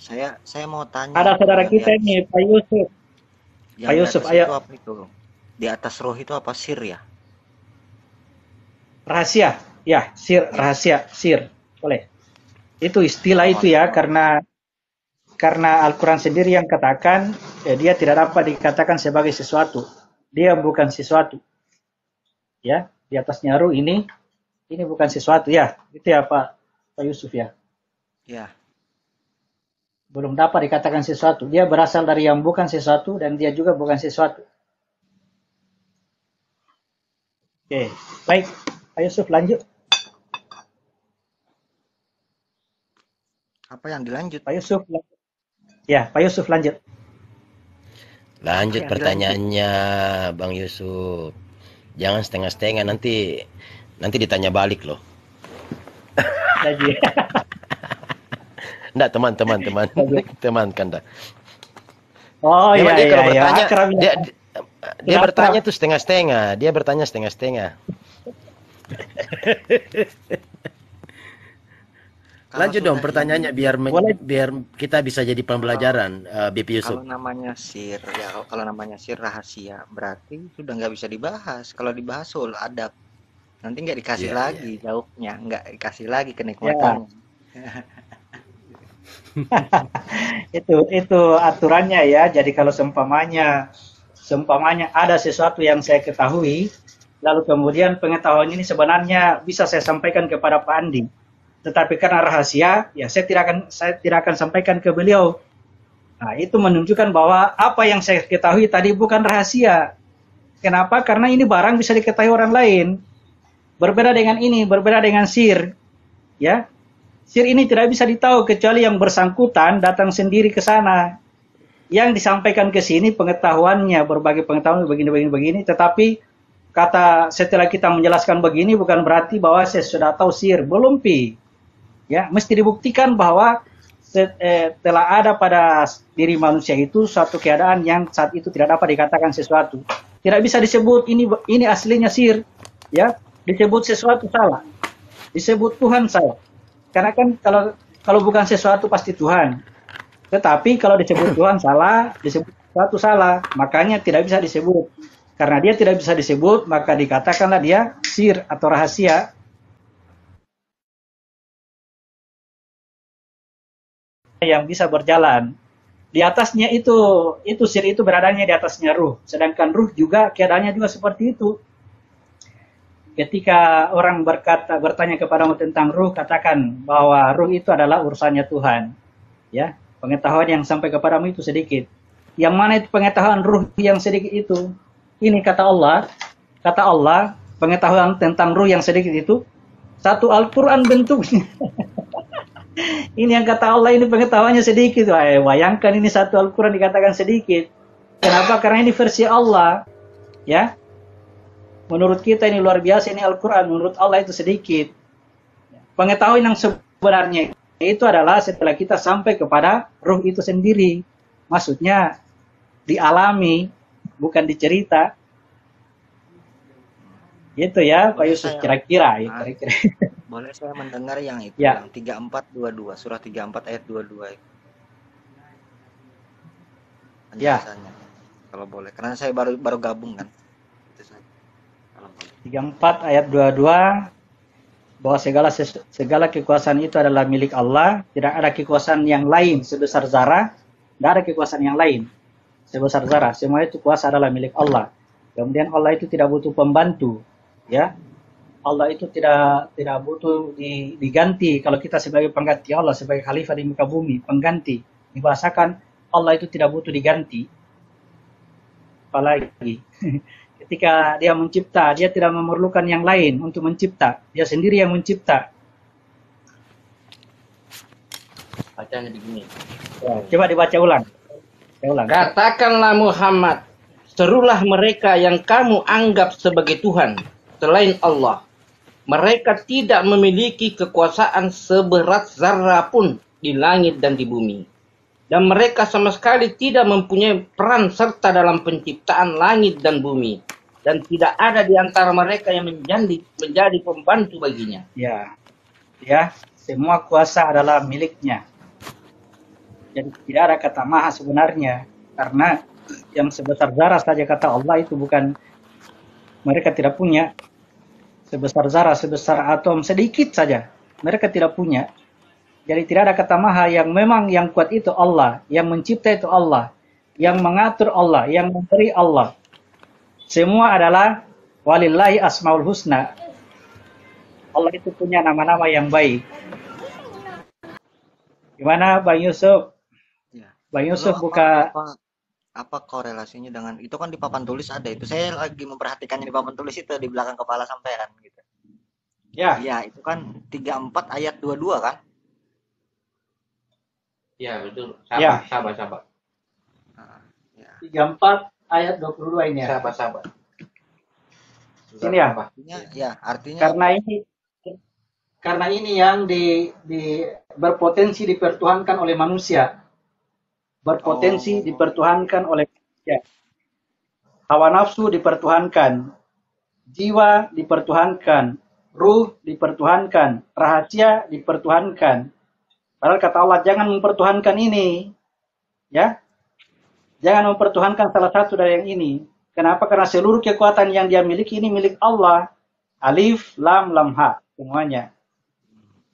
Saya mau tanya Ada itu saudara yang di kita atas ini, Pak Yusuf. Pak yang di Yusuf, atas ayo. itu apa itu? Di atas roh itu apa sir ya? Rahasia. Ya, sir, Ya. rahasia, sir. Boleh. Itu istilah Oh, itu ya, karena Al-Quran sendiri yang katakan, dia tidak dapat dikatakan sebagai sesuatu. Dia bukan sesuatu. Ya, di atasnya ruh ini bukan sesuatu ya. Itu ya Pak Yusuf ya. ya. Belum dapat dikatakan sesuatu. Dia berasal dari yang bukan sesuatu dan dia juga bukan sesuatu. Oke, baik. Pak Yusuf lanjut. Apa yang dilanjut? Pak Yusuf. Ya, Pak Yusuf lanjut. Apa Lanjut yang dilanjut? pertanyaannya, Bang Yusuf. Jangan setengah-setengah, nanti nanti ditanya balik loh. Lagi. Enggak, teman-teman, teman kan dah. Oh Memang iya dia iya kalau iya. bertanya, Akrab ya. dia Sudah akrab. bertanya tuh setengah-setengah. Dia bertanya setengah-setengah. Kalau Lanjut dong sudah pertanyaannya ini, Boleh. biar kita bisa jadi kalau pembelajaran, BP Yusuf. kalau namanya sir ya, kalau namanya sir rahasia, berarti sudah nggak bisa dibahas. Kalau dibahas soal adab, nanti nggak dikasih Iya, iya. lagi jawabnya, nggak dikasih lagi Ya, kenikmatannya. itu aturannya ya. Jadi kalau seumpamanya ada sesuatu yang saya ketahui, lalu kemudian pengetahuan ini sebenarnya bisa saya sampaikan kepada Pak Andi. Tetapi karena rahasia, ya saya tidak akan sampaikan ke beliau. Nah, itu menunjukkan bahwa apa yang saya ketahui tadi bukan rahasia. Kenapa? Karena ini barang bisa diketahui orang lain. Berbeda dengan ini, berbeda dengan sir, ya. Sir ini tidak bisa ditahu kecuali yang bersangkutan datang sendiri ke sana. Yang disampaikan ke sini pengetahuannya, berbagai pengetahuan begini, tetapi setelah kita menjelaskan begini bukan berarti bahwa saya sudah tahu sir, belum pi. Ya, mesti dibuktikan bahwa telah ada pada diri manusia itu suatu keadaan yang saat itu tidak dapat dikatakan sesuatu. Tidak bisa disebut ini aslinya sir, ya. Disebut sesuatu salah. Disebut Tuhan salah. Karena kan kalau bukan sesuatu pasti Tuhan. Tetapi kalau disebut Tuhan salah, disebut sesuatu salah, makanya tidak bisa disebut. Karena dia tidak bisa disebut, maka dikatakanlah dia sir atau rahasia yang bisa berjalan. Di atasnya itu sir itu beradanya di atasnya ruh. Sedangkan ruh juga keadaannya juga seperti itu. Ketika orang bertanya kepadamu tentang ruh, katakan bahwa ruh itu adalah urusannya Tuhan. Ya, pengetahuan yang sampai kepadamu itu sedikit. Yang mana itu pengetahuan ruh yang sedikit itu? Ini kata Allah, pengetahuan tentang ruh yang sedikit itu satu Al-Quran bentuknya. Ini yang kata Allah ini pengetahuannya sedikit. Bayangkan ini satu Al-Quran dikatakan sedikit. Kenapa? Karena ini versi Allah. Ya, menurut kita ini luar biasa, ini Al-Quran. Menurut Allah itu sedikit. Pengetahuan yang sebenarnya itu adalah setelah kita sampai kepada ruh itu sendiri. Maksudnya dialami, bukan dicerita. Gitu ya, Pak Boleh Yusuf, saya kira-kira. ah, Kira-kira. boleh saya mendengar yang itu, Ya, yang 3422, surah 34 ayat 22 itu ya. penjelasannya. Kalau boleh, karena saya baru baru gabung kan. Itu saja. Kalau boleh. 34 ayat 22, bahwa segala kekuasaan itu adalah milik Allah, tidak ada kekuasaan yang lain sebesar zarah, tidak ada kekuasaan yang lain sebesar zarah, semua itu kuasa adalah milik Allah. Kemudian Allah itu tidak butuh pembantu, ya. Allah itu tidak butuh diganti. Kalau kita sebagai pengganti Allah, sebagai khalifah di muka bumi, pengganti, dibahasakan Allah itu tidak butuh diganti. Apalagi ketika dia mencipta, dia tidak memerlukan yang lain untuk mencipta. Dia sendiri yang mencipta. Bacanya begini. Ya, coba dibaca ulang. Saya ulang. Katakanlah Muhammad, serulah mereka yang kamu anggap sebagai Tuhan selain Allah. Mereka tidak memiliki kekuasaan seberat zarah pun di langit dan di bumi. Dan mereka sama sekali tidak mempunyai peran serta dalam penciptaan langit dan bumi. Dan tidak ada di antara mereka yang menjadi pembantu baginya. Ya, ya, semua kuasa adalah miliknya. Jadi tidak ada kata maha sebenarnya, karena yang sebesar zarah saja kata Allah itu bukan, mereka tidak punya. Sebesar zarah, sebesar atom sedikit saja mereka tidak punya. Jadi tidak ada kata maha, yang memang yang kuat itu Allah, yang mencipta itu Allah, yang mengatur Allah, yang memberi Allah. Semua adalah walillahi asmaul husna. Allah itu punya nama-nama yang baik. Gimana Bang Yusuf? Ya. Bang Lalu Yusuf apa buka. apa apa korelasinya dengan itu, kan di papan tulis ada itu. Saya lagi memperhatikannya di papan tulis itu di belakang kepala sampean gitu. Ya, Iya, itu kan 34 ayat 22 kan? Ya, betul. Ya. Sabar. Nah, ya. 34 ayat 22 ini ya. Sabar. Sini ya. Artinya ya, artinya Karena ini yang berpotensi dipertuhankan oleh manusia. Berpotensi dipertuhankan oleh manusia. Hawa nafsu dipertuhankan, jiwa dipertuhankan, ruh dipertuhankan, rahasia dipertuhankan. Padahal kata Allah jangan mempertuhankan ini, ya, jangan mempertuhankan salah satu dari yang ini. Kenapa? Karena seluruh kekuatan yang dia miliki ini milik Allah. Alif, lam, lam, ha,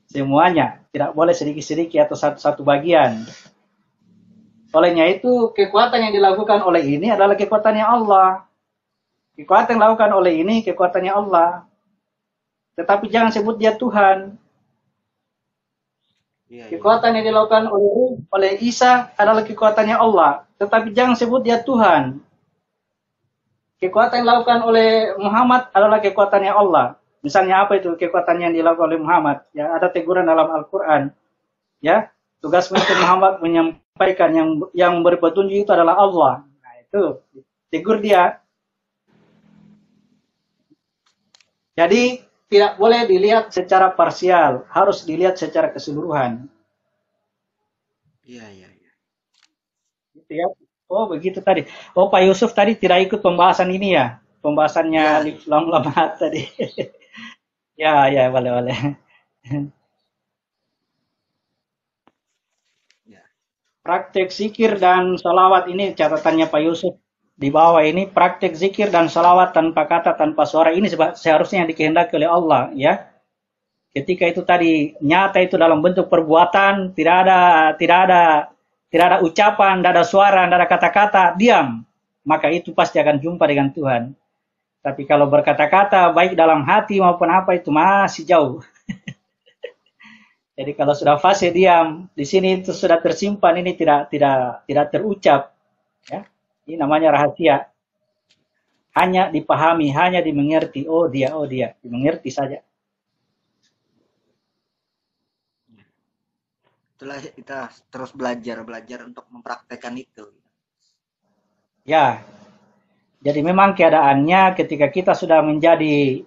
semuanya, tidak boleh sedikit-sedikit atau satu-satu bagian. Olehnya itu kekuatan yang dilakukan oleh ini adalah kekuatannya Allah. Kekuatan yang dilakukan oleh ini kekuatannya Allah. Tetapi jangan sebut dia Tuhan. Kekuatan yang dilakukan oleh Isa adalah kekuatannya Allah. Tetapi jangan sebut dia Tuhan. Kekuatan yang dilakukan oleh Muhammad adalah kekuatannya Allah. Misalnya apa itu kekuatan yang dilakukan oleh Muhammad? Ya, ada teguran dalam Al-Quran. Ya, tugas pemimpin Muhammad menyampaikan yang memberi petunjuk itu adalah Allah. Nah, itu tegur dia. Jadi tidak boleh dilihat secara parsial, harus dilihat secara keseluruhan. Iya. Gitu ya. Oh, begitu tadi. Oh, Pak Yusuf tadi tidak ikut pembahasan ini ya? Pembahasannya Alif Lam Lam Ha tadi. Ya, boleh. Ya. Praktek zikir dan salawat ini catatannya Pak Yusuf di bawah ini, praktek zikir dan salawat tanpa kata, tanpa suara ini seharusnya dikehendaki oleh Allah, ya. Ketika itu tadi nyata itu dalam bentuk perbuatan, tidak ada ucapan, tidak ada suara, tidak ada kata-kata, diam, maka itu pasti akan jumpa dengan Tuhan. Tapi kalau berkata-kata baik dalam hati maupun apa itu masih jauh. Jadi kalau sudah fase diam, di sini itu sudah tersimpan, ini tidak terucap, ya. Ini namanya rahasia. Hanya dipahami, hanya dimengerti. Oh dia, dimengerti saja. Itulah kita terus belajar untuk mempraktekkan itu. Ya. Jadi memang keadaannya ketika kita sudah menjadi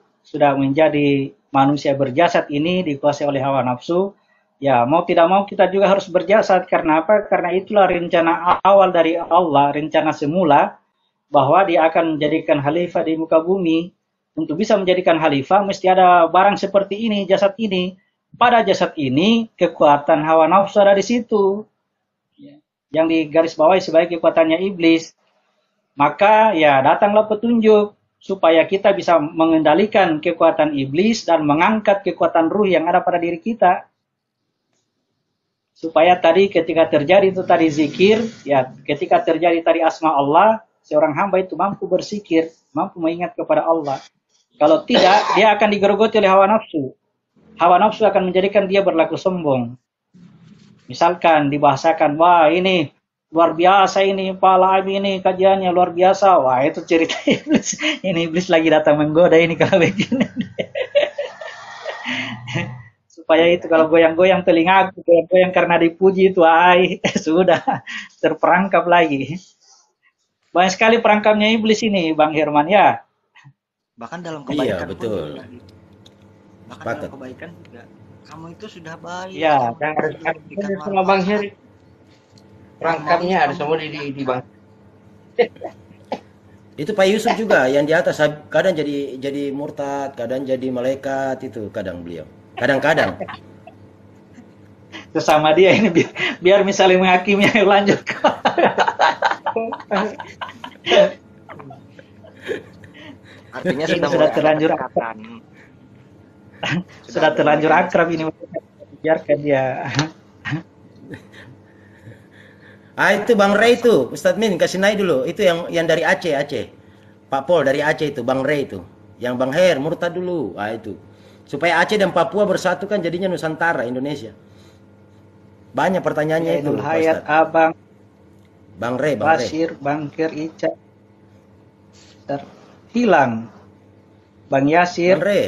manusia berjasad ini dikuasai oleh hawa nafsu, ya mau tidak mau kita juga harus berjasad. Karena apa? Karena itulah rencana awal dari Allah, rencana semula bahwa dia akan menjadikan khalifah di muka bumi. Untuk bisa menjadikan khalifah mesti ada barang seperti ini, jasad ini. Pada jasad ini kekuatan hawa nafsu ada di situ. Yang digarisbawahi sebagai kekuatannya iblis. Maka ya datanglah petunjuk supaya kita bisa mengendalikan kekuatan iblis dan mengangkat kekuatan ruh yang ada pada diri kita. Supaya tadi ketika terjadi itu tadi zikir, ya ketika terjadi tadi asma Allah, seorang hamba itu mampu berzikir, mampu mengingat kepada Allah. Kalau tidak, dia akan digerogoti oleh hawa nafsu. Hawa nafsu akan menjadikan dia berlaku sombong. Misalkan dibahasakan, wah ini luar biasa ini, Pak Labi ini kajiannya luar biasa. Wah itu cerita iblis. Ini iblis lagi datang menggoda ini kalau begini. Supaya itu kalau goyang-goyang telingaku, goyang-goyang karena dipuji itu, sudah terperangkap lagi. Banyak sekali perangkapnya iblis ini, Bang Herman ya. Bahkan dalam kebaikan. Iya, betul. Bahkan dalam kebaikan juga. Kamu itu sudah baik. Ya, Dan sama Bang Heri. Perangkapnya ada semua di Bang. Itu Pak Yusuf juga yang di atas kadang jadi murtad, kadang jadi malaikat, itu kadang beliau. Kadang-kadang. sesama dia ini biar misalnya menghakimi, ayo lanjut. Artinya Ini sudah sudah mulai ada terlanjur pendekatan. sudah ada terlanjur mulai akrab ini, biarkan dia. Ah itu Bang Ray itu, Ustadz Min kasih naik dulu. Itu yang dari Aceh, Aceh. Pak Pol dari Aceh itu, Bang Ray itu. Yang Bang Her murtad dulu. Ah itu. Supaya Aceh dan Papua bersatu kan jadinya Nusantara Indonesia. Banyak pertanyaannya itu, Ainul Pak Hayat, Ustadz. Abang, Bang Ray, Bang Ray. Basir, Bangkir, Ica, terhilang. Bang Yasir, Bang Ray.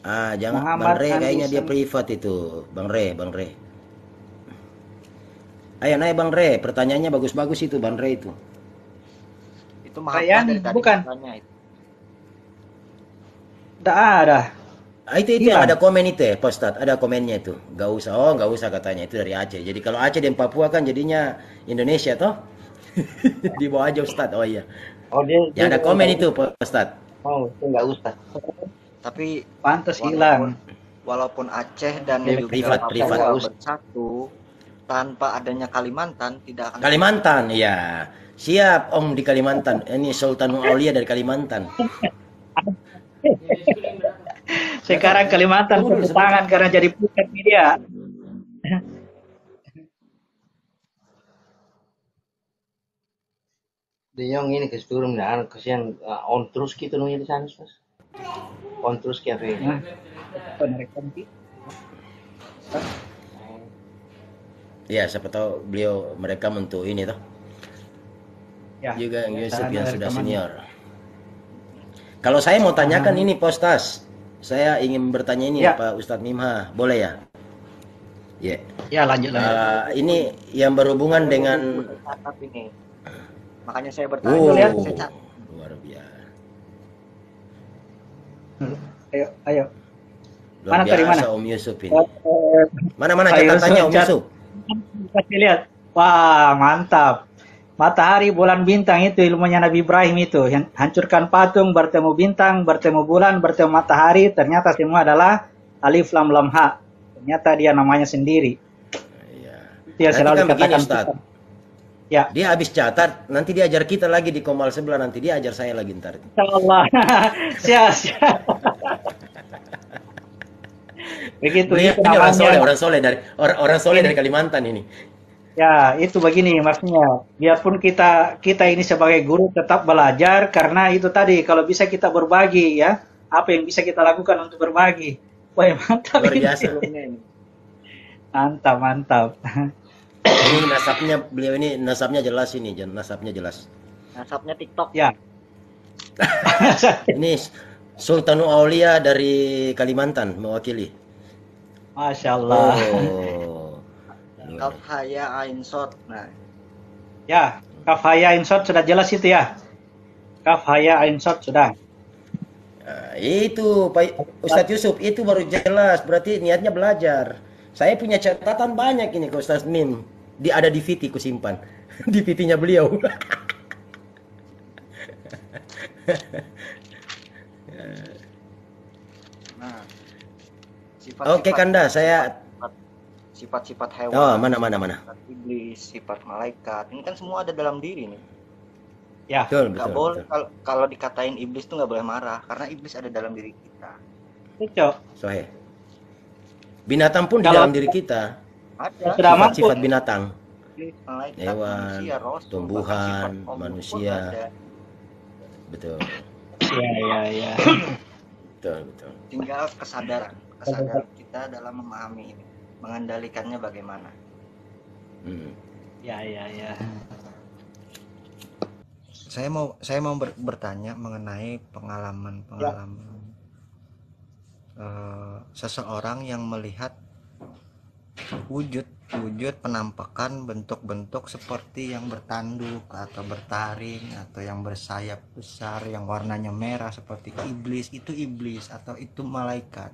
Ah, jangan Muhammad, Bang Ray kayaknya dia Andi, privat itu. Bang Ray, Bang Ray. Ayo naik Bang Ray, pertanyaannya bagus-bagus itu Bang Ray itu. Itu maaf Rayani, dari tadi bukan. bertanya itu. tidak ada. Ah, itu yang Hilang. ada komen itu ya, Pak Ustadz, ada komennya itu. Gak usah katanya itu dari Aceh. Jadi kalau Aceh dan Papua kan jadinya Indonesia toh? Di bawah aja Ustadz. Oh iya. Oh Ya ada komen itu Pak Ustadz. Oh itu nggak usah. Tapi Pantas walaupun hilang. walaupun Aceh dan Ya, juga privat, privat. Papua bersatu tanpa adanya Kalimantan tidak akan Kalimantan, ya. Siap Om di Kalimantan. Ini Sultan Aulia dari Kalimantan. Sekarang Kalimantan tepuk tangan karena jadi pusat media. De Jong ini keseturun dan kasihan on terus gitu nunggu di sana mas. On terus kayak apa ini? Nah, penerikan Ya, siapa tahu beliau mereka untuk ini toh. ya. Juga yang Yusuf Saran yang dari sudah teman. senior. Kalau saya mau tanyakan ini Postas. Saya ingin bertanya ini Ya. Pak Ustadz Mimha, boleh ya? Ya. Ya lanjut. Ini yang berhubungan dengan catat ini. Makanya saya bertanya, Oh, saya catat. luar biasa. Ayo. Luar Mana tadi, biasa mana? Om Yusuf ini. Eh, Mana Ayo, catatannya Om cat. Yusuf? Kasih lihat. Wah, mantap. Matahari, bulan, bintang itu ilmunya Nabi Ibrahim itu. Hancurkan patung, bertemu bintang, bertemu bulan, bertemu matahari. Ternyata semua adalah alif lam lam ha. Ternyata dia namanya sendiri. Iya. Dia Nanti selalu kan begini dikatakan Ustaz. Tuhan. Ya, Dia habis catat, nanti dia ajar kita lagi di Komal sebelah, nanti dia ajar saya lagi ntar. insyaallah. Siap. Begitu Ini itu orang soleh namanya. orang soleh dari Kalimantan ini. Ya, itu begini maksudnya. Biarpun kita ini sebagai guru tetap belajar karena itu tadi kalau bisa kita berbagi ya. Apa yang bisa kita lakukan untuk berbagi? Wah, mantap Luar ini. biasa. Mantap. Ini nasabnya beliau ini nasabnya jelas ini, nasabnya jelas. Nasabnya TikTok. Ya. Ini Sultanul Aulia dari Kalimantan mewakili. Masya Allah. Oh. Kaf haya ain sod. Nah, Ya, kaf haya insot sudah jelas itu ya. Kaf haya insot sudah. Nah, itu Pak Ustadz Yusuf itu baru jelas, berarti niatnya belajar. Saya punya catatan banyak ini ke Ustadz Mim. Ada di VT ku simpan. Di VT-nya beliau. nah. Oke Kanda, saya sifat-sifat hewan. Oh, mana. Sifat iblis, sifat malaikat. Ini kan semua ada dalam diri nih. Ya. Betul, Nggak betul. boleh betul. kalau dikatain iblis tuh nggak boleh marah karena iblis ada dalam diri kita. Itu. Sohe. Binatang pun di Kalau- dalam diri kita. Ada Sudah mampu. Sifat-sifat binatang. iblis, malaikat, Hewan, manusia, rasul, tumbuhan, bahkan sifat Allah manusia. pun ada. Betul. Ya. Betul. Tinggal kesadaran kita dalam memahami ini, mengendalikannya bagaimana. Hmm. Ya. Saya mau bertanya mengenai pengalaman seseorang yang melihat wujud penampakan bentuk-bentuk seperti yang bertanduk atau bertaring atau yang bersayap besar yang warnanya merah seperti iblis. Itu iblis atau itu malaikat.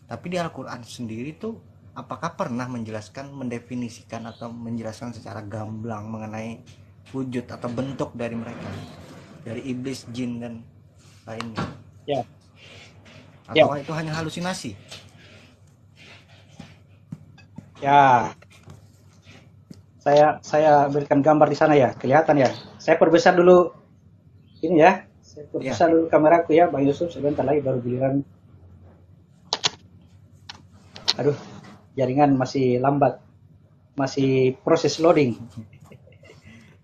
Tapi di Al-Quran sendiri tuh apakah pernah mendefinisikan atau menjelaskan secara gamblang mengenai wujud atau bentuk dari mereka, dari iblis, jin dan lainnya? Ya. Atau itu hanya halusinasi? Ya, saya berikan gambar di sana ya, kelihatan ya. Saya perbesar dulu ini ya. Saya perbesar dulu kameraku ya, Bang Yusuf. Sebentar lagi baru giliran. Aduh, jaringan masih lambat, masih proses loading.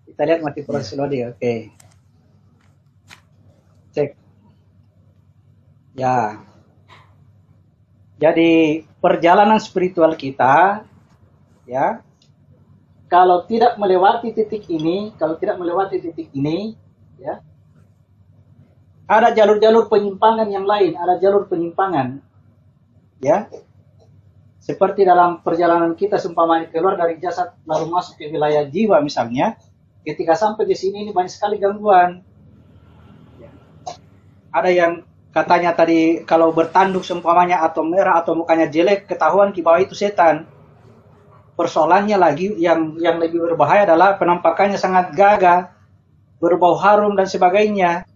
Kita lihat masih proses loading. Oke. Cek. Ya. Jadi perjalanan spiritual kita, ya, kalau tidak melewati titik ini, ya, ada jalur-jalur penyimpangan yang lain, ada jalur penyimpangan, ya. Seperti dalam perjalanan kita seumpamanya keluar dari jasad lalu masuk ke wilayah jiwa misalnya, ketika sampai di sini ini banyak sekali gangguan. Ada yang katanya tadi kalau bertanduk seumpamanya atau merah atau mukanya jelek, ketahuan di bawah itu setan. Persoalannya lagi yang lebih berbahaya adalah penampakannya sangat gagah, berbau harum dan sebagainya.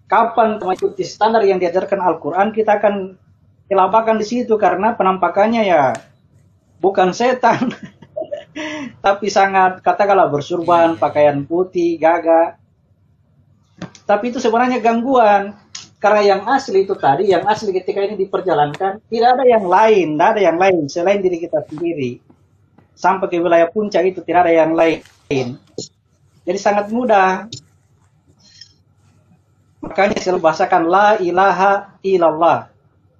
Kapan mengikuti standar yang diajarkan Al-Quran, kita akan kelabakan di situ karena penampakannya ya bukan setan, tapi sangat katakanlah bersurban, pakaian putih, gagah. Tapi itu sebenarnya gangguan. Karena yang asli itu tadi, yang asli ketika ini diperjalankan, tidak ada yang lain selain diri kita sendiri. Sampai ke wilayah puncak itu tidak ada yang lain. Jadi sangat mudah. Makanya selalu bahasakan la ilaha illallah.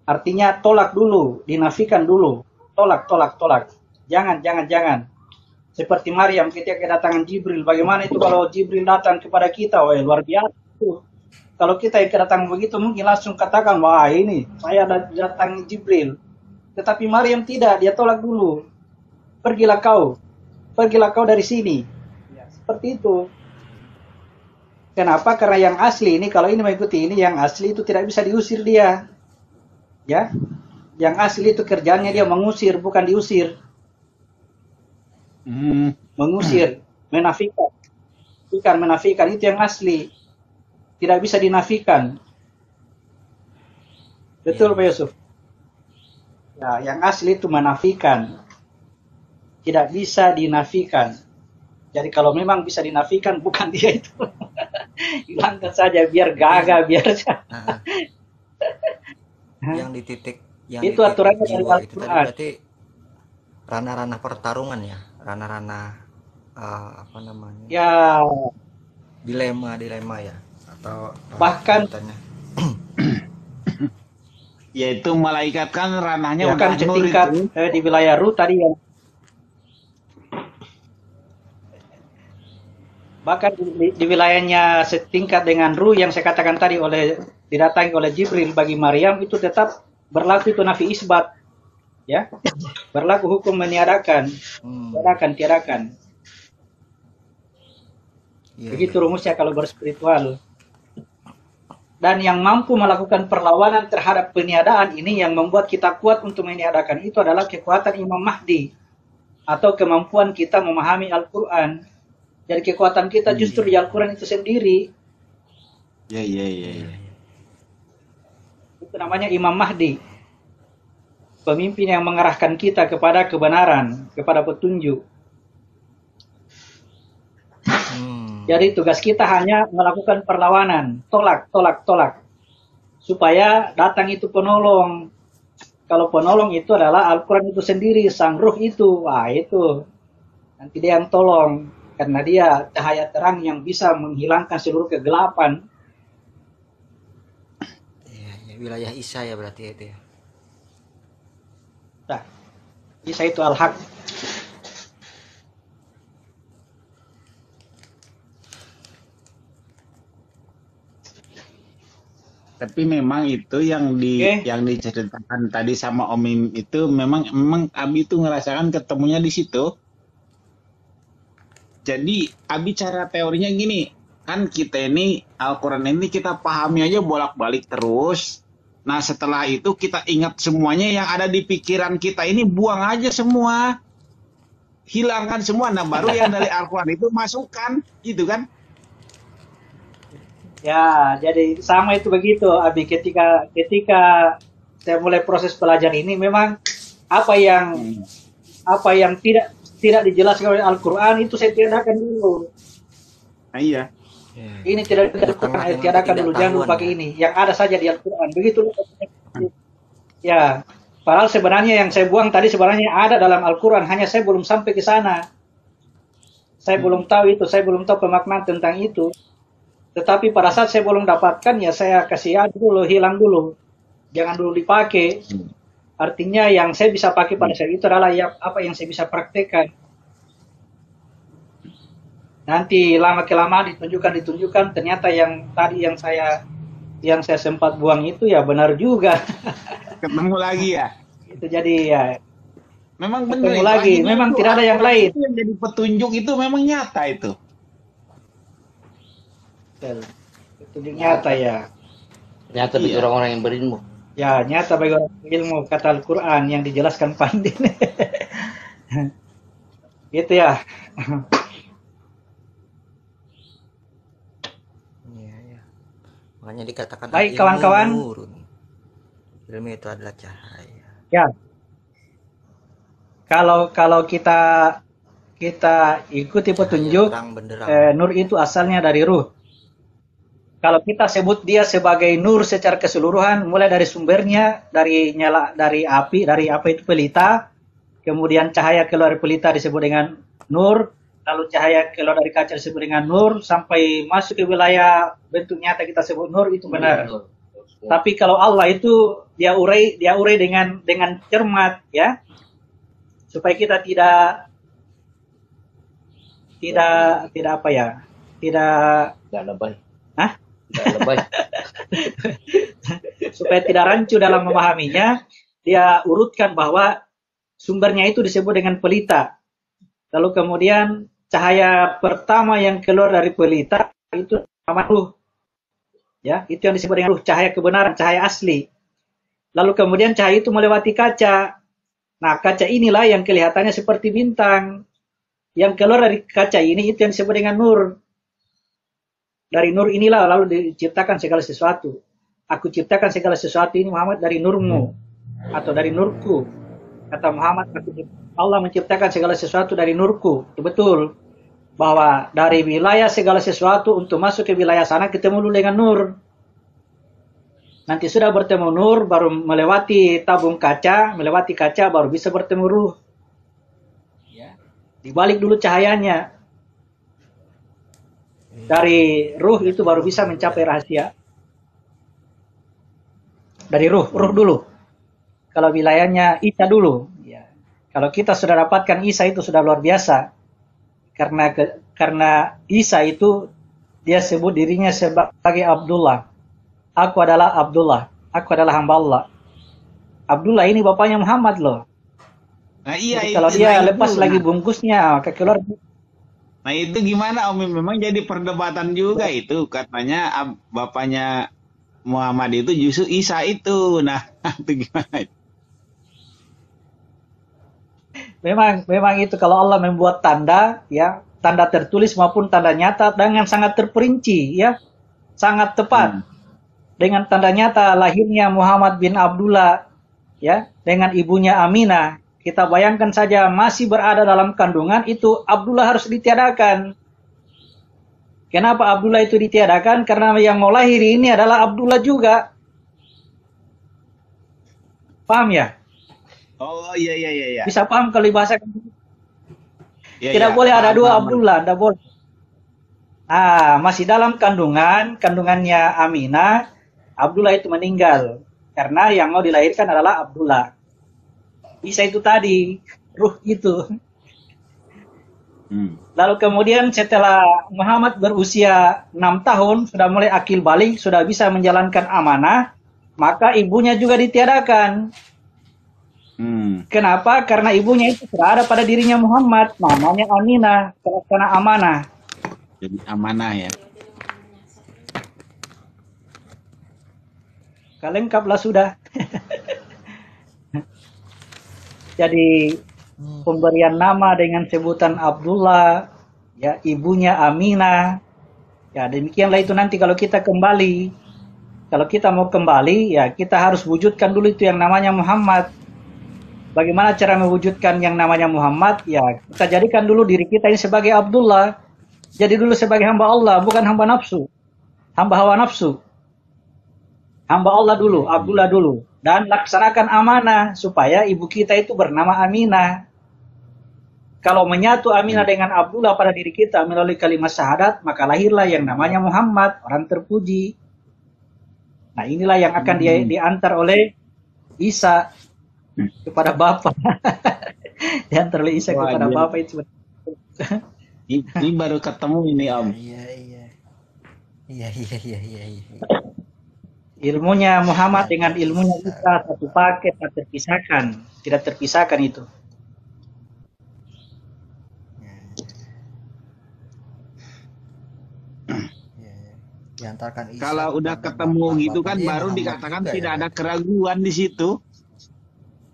Artinya tolak dulu, dinafikan dulu. Tolak. Jangan. Seperti Maryam ketika kedatangan Jibril. Bagaimana itu kalau Jibril datang kepada kita? Wah, luar biasa itu. Kalau kita yang kedatangan begitu mungkin langsung katakan, wah ini saya datang Jibril. Tetapi Maryam tidak, dia tolak dulu. Pergilah kau dari sini. Ya, seperti itu. Kenapa? Karena yang asli ini, kalau ini mengikuti ini, yang asli itu tidak bisa diusir dia. Ya, yang asli itu kerjaannya dia mengusir, bukan diusir. Mengusir, menafikan. Bukan menafikan, itu yang asli. Tidak bisa dinafikan. Betul Pak Yusuf? Ya, yang asli itu menafikan. Tidak bisa dinafikan. Jadi kalau memang bisa dinafikan, bukan dia itu. Hilangkan saja, biar gagah, biar yang di titik yang itu di titik aturannya dari jiwa itu tadi Al-Quran. berarti ranah-ranah pertarungan ya, ranah-ranah apa namanya, Ya, dilema ya, atau bahkan sebutannya. Yaitu malaikat kan ranahnya bahkan udah nur setingkat itu. di wilayah Ru tadi yang bahkan di wilayahnya setingkat dengan Ru yang saya katakan tadi didatangi oleh Jibril bagi Maryam itu tetap berlaku itu nafi isbat, ya, berlaku hukum meniadakan, tiadakan. Begitu rumusnya kalau berspiritual. Dan yang mampu melakukan perlawanan terhadap peniadaan ini yang membuat kita kuat untuk meniadakan itu adalah kekuatan Imam Mahdi atau kemampuan kita memahami Al-Quran. Jadi kekuatan kita justru di Al-Quran itu sendiri. Ya. Itu namanya Imam Mahdi. Pemimpin yang mengarahkan kita kepada kebenaran, kepada petunjuk. Jadi tugas kita hanya melakukan perlawanan, tolak. Supaya datang itu penolong. Kalau penolong itu adalah Al-Quran itu sendiri, sang ruh itu. Wah itu, nanti dia yang tolong. Karena dia cahaya terang yang bisa menghilangkan seluruh kegelapan. Ya, wilayah Isa ya berarti itu ya. Nah, Isa itu Al-Haq. Tapi memang itu yang diceritakan tadi sama Om Im itu memang Abi itu ngerasakan ketemunya di situ. Jadi Abi cara teorinya gini, kan kita ini Al-Quran ini kita pahami aja bolak-balik terus. Nah setelah itu kita ingat semuanya yang ada di pikiran kita ini, buang aja semua, hilangkan semua. Nah baru yang dari Al-Quran itu masukkan, gitu kan? Ya, jadi sama itu begitu, Abi. Ketika saya mulai proses belajar ini, memang apa yang apa yang tidak dijelaskan oleh Al-Quran itu saya tiadakan dulu. Nah, iya. Ini tidak dilakukan, Karena ilmu tiadakan dulu, jangan ketidaktahuan, lupa pakai ya. ini. Yang ada saja di Al-Quran. Begitu. Ya, padahal sebenarnya yang saya buang tadi sebenarnya ada dalam Al-Quran, hanya saya belum sampai ke sana. Saya belum tahu itu, saya belum tahu pemaknaan tentang itu. Tetapi pada saat saya belum dapatkan, ya saya kasih dulu, hilang dulu. Jangan dulu dipakai. Artinya yang saya bisa pakai pada saat itu adalah apa yang saya bisa praktekkan. Nanti lama kelamaan ditunjukkan, ternyata yang tadi yang saya sempat buang itu ya benar juga. Ketemu lagi ya. Itu jadi ya Memang benar ketemu itu. lagi. Akhirnya Memang itu tidak ada yang Al-Quran lain. itu yang jadi petunjuk itu memang nyata itu. Itu nyata ya. Ternyata bagi Iya. orang-orang yang berilmu. Ya nyata bagi orang ilmu kata Al-Quran yang dijelaskan Pandit. Gitu ya. Iya, iya. Makanya dikatakan Baik, al-ilmu kawan-kawan. nurun. Ilmu itu adalah cahaya. Ya. Kalau kita ikuti petunjuk, Terang benderang. nur itu asalnya dari ruh. Kalau kita sebut dia sebagai nur secara keseluruhan, mulai dari sumbernya, dari api itu pelita, kemudian cahaya keluar dari pelita disebut dengan nur, lalu cahaya keluar dari kaca disebut dengan nur, sampai masuk ke wilayah bentuk nyata kita sebut nur, itu benar. Tapi kalau Allah itu dia urai dengan cermat, ya, supaya kita tidak apa ya, tidak lebay. Hah? Tidak lebay. Supaya tidak rancu dalam memahaminya, dia urutkan bahwa sumbernya itu disebut dengan pelita. Lalu kemudian cahaya pertama yang keluar dari pelita itu nama ruh. Ya, itu yang disebut dengan ruh, cahaya kebenaran, cahaya asli. Lalu kemudian cahaya itu melewati kaca. Nah, kaca inilah yang kelihatannya seperti bintang. Yang keluar dari kaca ini itu yang disebut dengan nur. Dari nur inilah lalu diciptakan segala sesuatu. Aku ciptakan segala sesuatu ini Muhammad dari nurmu atau dari nurku. Kata Muhammad, Allah menciptakan segala sesuatu dari nurku. Itu betul. Bahwa dari wilayah segala sesuatu untuk masuk ke wilayah sana ketemu dulu dengan nur. Nanti sudah bertemu nur baru melewati tabung kaca, melewati kaca baru bisa bertemu ruh. Ya. Dibalik dulu cahayanya. Dari ruh itu baru bisa mencapai rahasia. Dari ruh dulu. Kalau wilayahnya Isa dulu. Ya. Kalau kita sudah dapatkan Isa itu sudah luar biasa. Karena Isa itu dia sebut dirinya sebagai Abdullah. Aku adalah Abdullah. Aku adalah hamba Allah. Abdullah ini bapaknya Muhammad loh. Nah iya Jadi itu. kalau dia Nah, lepas itu. lagi Nah, bungkusnya maka keluar. nah itu gimana Om? Memang jadi perdebatan juga itu. Katanya bapaknya Muhammad itu justru Isa itu. Nah itu gimana? Memang itu kalau Allah membuat tanda, ya tanda tertulis maupun tanda nyata dengan sangat terperinci, ya sangat tepat. Dengan tanda nyata lahirnya Muhammad bin Abdullah, ya dengan ibunya Aminah. Kita bayangkan saja masih berada dalam kandungan itu Abdullah harus ditiadakan. Kenapa Abdullah itu ditiadakan? Karena yang mau lahir ini adalah Abdullah juga. Paham ya? Oh iya. Bisa paham kalau dibahasakan? Iya, Tidak iya. boleh ada Paham, dua paham. Abdullah, tidak boleh. Masih dalam kandungannya Aminah, Abdullah itu meninggal. Karena yang mau dilahirkan adalah Abdullah. Isa itu tadi, ruh itu. Lalu kemudian setelah Muhammad berusia 6 tahun, sudah mulai akil balik, sudah bisa menjalankan amanah, maka ibunya juga ditiadakan. Kenapa? Karena ibunya itu sudah ada pada dirinya Muhammad, namanya Aminah, karena amanah. Jadi amanah ya. Lengkaplah sudah. Jadi pemberian nama dengan sebutan Abdullah, ya ibunya Aminah. Ya demikianlah itu nanti kalau kita kembali. Kalau kita mau kembali, ya kita harus wujudkan dulu itu yang namanya Muhammad. Bagaimana cara mewujudkan yang namanya Muhammad? Ya, kita jadikan dulu diri kita ini sebagai Abdullah. Jadi dulu sebagai hamba Allah, bukan hamba nafsu. Hamba hawa nafsu. Hamba Allah dulu, Abdullah dulu. Dan laksanakan amanah supaya ibu kita itu bernama Aminah. Kalau menyatu Aminah dengan Abdullah pada diri kita melalui kalimat syahadat, maka lahirlah yang namanya Muhammad, orang terpuji. Nah, inilah yang akan diantar oleh Isa kepada Bapa. Diantar oleh Isa Wah, kepada iya. Bapa itu. Ini baru ketemu ini Om. Iya, iya. Iya, iya, iya, iya, iya. Ilmunya Muhammad dengan ilmunya Isa satu paket, tak terpisahkan. Tidak terpisahkan itu. Iya, iya. Diantarkan Isa Kalau udah kepada ketemu Bapak. gitu kan Bapaknya baru Muhammad dikatakan juga tidak ya, ada Pak? keraguan di situ.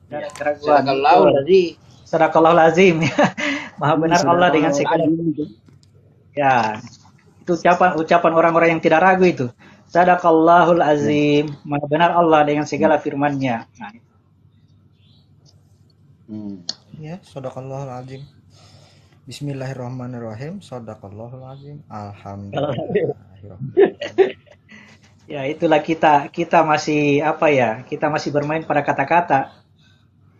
Tidak ada keraguan. Sadaqallahu lazim. Sadaqallahu lazim. Maha benar Allah dengan segala. Ya, itu ucapan orang-orang yang tidak ragu itu. Sadaqallahul azim. Maha benar Allah dengan segala firman-Nya. Nah, Ya, sadaqallahul azim. Bismillahirrahmanirrahim. Sadaqallahul azim. Alhamdulillah. ya itulah kita masih apa ya? Kita masih bermain pada kata-kata.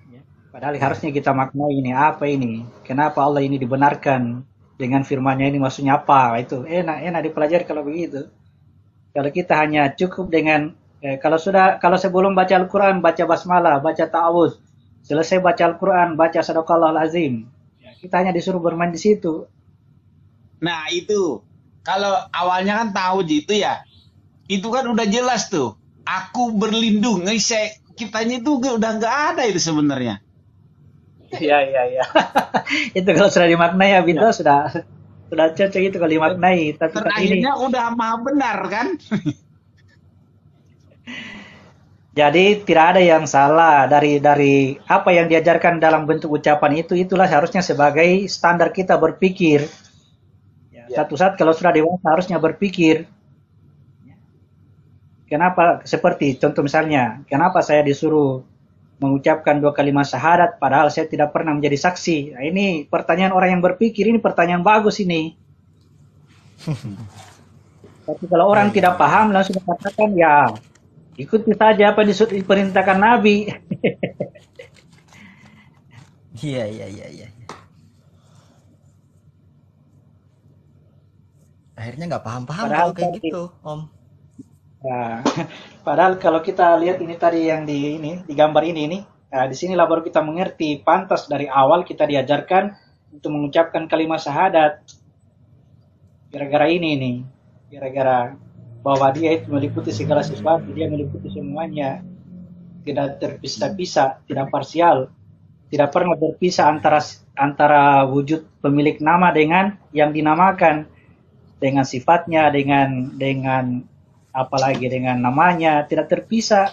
Ya, padahal harusnya kita maknai ini apa ini? Kenapa Allah ini dibenarkan dengan firman-Nya ini maksudnya apa? Itu enak dipelajari kalau begitu. Kalau kita hanya cukup dengan kalau sebelum baca Al-Quran baca basmalah, baca ta'awudz, selesai baca Al-Quran baca sadaqallahul azim. Ya, kita hanya disuruh bermain di situ. Nah itu kalau awalnya kan tahu gitu ya, itu kan udah jelas tuh. Aku berlindung, kitanya itu udah nggak ada itu sebenarnya. Iya. Itu kalau sudah dimaknai ya Binto sudah cocok itu kalau dimaknai. Tapi kan ini Terakhirnya udah maha benar kan? jadi tidak ada yang salah dari apa yang diajarkan dalam bentuk ucapan itu, itulah harusnya sebagai standar kita berpikir. Ya, satu saat kalau sudah dewasa harusnya berpikir. Kenapa seperti contoh misalnya, kenapa saya disuruh mengucapkan 2 kalimat syahadat padahal saya tidak pernah menjadi saksi? Nah, ini pertanyaan orang yang berpikir, ini pertanyaan bagus ini. Tapi kalau orang tidak paham langsung katakan ya ikuti saja apa yang diperintahkan Nabi. Iya. Akhirnya nggak paham-paham Padahal kalau kayak tadi- gitu, Om. Nah, padahal kalau kita lihat ini tadi yang di gambar ini, nah, di sinilah baru kita mengerti pantas dari awal kita diajarkan untuk mengucapkan kalimat syahadat. Gara-gara ini nih, gara-gara bahwa dia itu meliputi segala sesuatu, dia meliputi semuanya, tidak terpisah-pisah, tidak parsial, tidak pernah berpisah antara wujud pemilik nama dengan yang dinamakan, dengan sifatnya, dengan apalagi dengan namanya, tidak terpisah.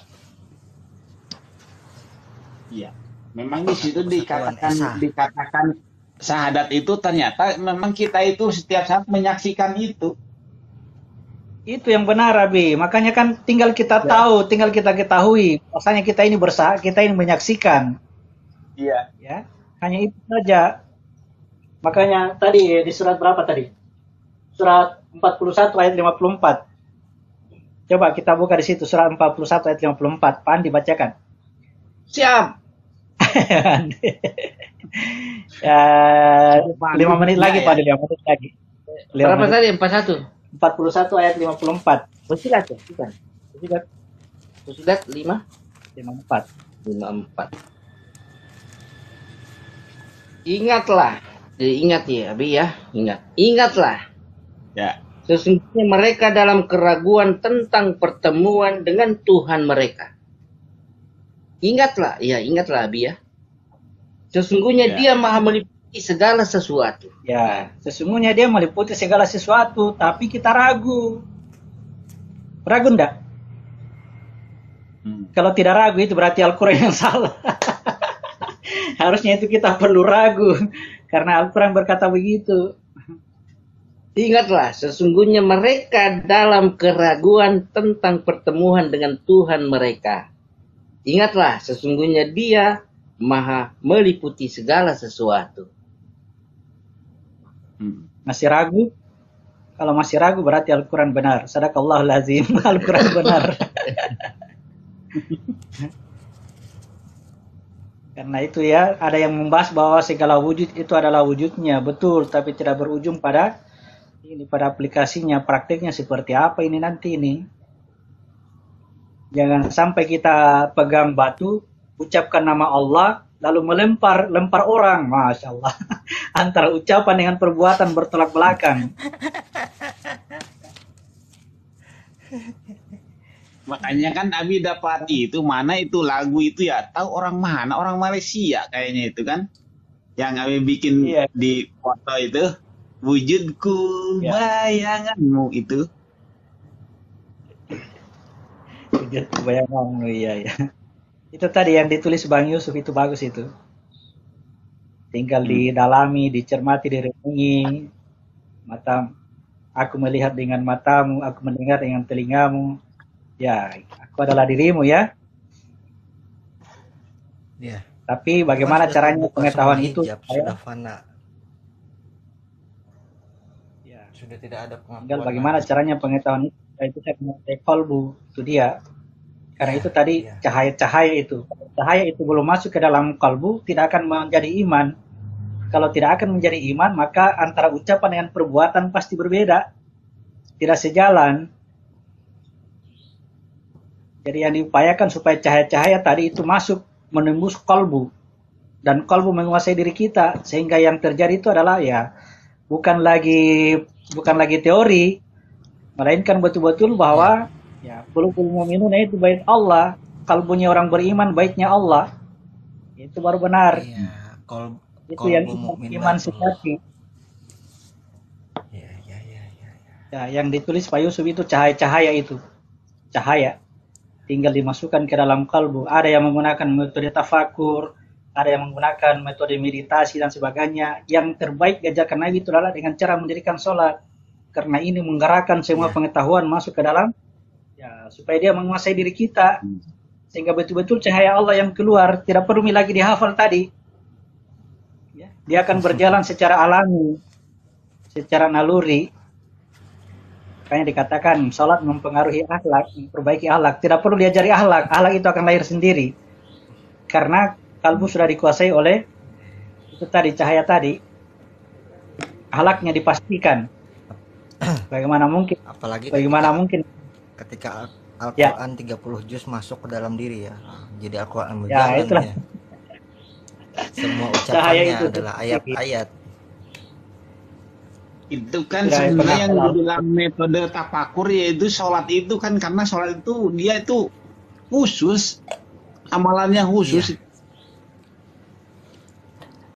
Iya. Memang di situ Persatuan Esa. dikatakan syahadat itu ternyata memang kita itu setiap saat menyaksikan itu. Itu yang benar, Abi. Makanya kan tinggal kita tahu, tinggal kita ketahui. Rasanya kita ini kita ini menyaksikan. Iya. Ya, hanya itu saja. Makanya tadi di surat berapa tadi? Surat 41 ayat 54. Coba kita buka di situ surat 41 ayat 54. Pan dibacakan. Siap. Ya, 5 menit lagi, Pak. 5 menit lagi. 5 Berapa menit. tadi? 41. 41 ayat 54. Fusilat ya? Bukan. Fusilat 5. 54. 54. Ingatlah. Jadi ingat ya, Abi ya. Ingatlah. Ya. Sesungguhnya mereka dalam keraguan tentang pertemuan dengan Tuhan mereka. Ingatlah Abi ya. Sesungguhnya Ya. Dia Maha meliputi segala sesuatu. Ya, sesungguhnya dia meliputi segala sesuatu, tapi kita ragu. Ragu enggak? Kalau tidak ragu itu berarti Al-Quran yang salah. Harusnya itu kita perlu ragu. Karena Al-Quran berkata begitu. Ingatlah, sesungguhnya mereka dalam keraguan tentang pertemuan dengan Tuhan mereka. Ingatlah, sesungguhnya Dia maha meliputi segala sesuatu. Masih ragu? Kalau masih ragu berarti Al-Quran benar. Sadaqallahul lazim. Al-Quran benar. Karena itu ya, ada yang membahas bahwa segala wujud itu adalah wujudnya. Betul, tapi tidak berujung pada ini, pada aplikasinya, prakteknya seperti apa ini nanti ini. Jangan sampai kita pegang batu, ucapkan nama Allah, lalu lempar orang. Masya Allah. Antara ucapan dengan perbuatan bertolak belakang. Makanya kan Abi dapat itu, mana itu lagu itu ya, tahu orang mana, orang Malaysia kayaknya itu kan, yang Abi bikin di foto itu, wujudku bayanganmu itu. Wujud bayanganmu, iya. Itu tadi yang ditulis Bang Yusuf itu bagus itu. Tinggal didalami, dicermati, direnungi. Mata, aku melihat dengan matamu, aku mendengar dengan telingamu. Ya, aku adalah dirimu ya. Ya. Tapi bagaimana caranya pengetahuan itu? Sudah fana. Ya. Sudah tidak ada pengakuan. Tinggal bagaimana caranya pengetahuan itu saya mengerti kolbu, itu dia. Karena itu tadi cahaya-cahaya itu. Cahaya itu belum masuk ke dalam kalbu, tidak akan menjadi iman. Kalau tidak akan menjadi iman, maka antara ucapan dengan perbuatan pasti berbeda. Tidak sejalan. Jadi yang diupayakan supaya cahaya-cahaya tadi itu masuk, menembus kalbu. Dan kalbu menguasai diri kita. Sehingga yang terjadi itu adalah ya bukan lagi teori, melainkan betul-betul bahwa ya qulubul mu'minuna itu baik Allah, kalbunya orang beriman baiknya Allah. Itu baru benar. Iya, itu yang iman sejati. Ya. Ya, yang ditulis Pak Yusuf itu cahaya-cahaya itu. Cahaya. Tinggal dimasukkan ke dalam kalbu. Ada yang menggunakan metode tafakur, ada yang menggunakan metode meditasi dan sebagainya. Yang terbaik ajakan Nabi itu adalah dengan cara mendirikan sholat. Karena ini menggerakkan semua pengetahuan masuk ke dalam, ya supaya dia menguasai diri kita. Sehingga betul-betul cahaya Allah yang keluar, tidak perlu lagi dihafal tadi. Ya, dia akan berjalan secara alami, secara naluri. Makanya dikatakan sholat mempengaruhi akhlak, memperbaiki akhlak. Tidak perlu diajari akhlak, akhlak itu akan lahir sendiri. Karena kalbu sudah dikuasai oleh itu tadi, cahaya tadi. Akhlaknya dipastikan. Bagaimana mungkin? Apalagi mungkin ketika Al-Quran 30 juz masuk ke dalam diri ya. Jadi Al-Quran berjalan itulah. ya. Semua ucapannya adalah ayat-ayat. Itu kan sebenarnya yang dibilang metode tafakur, yaitu sholat itu kan, karena sholat itu dia itu khusus, amalannya khusus.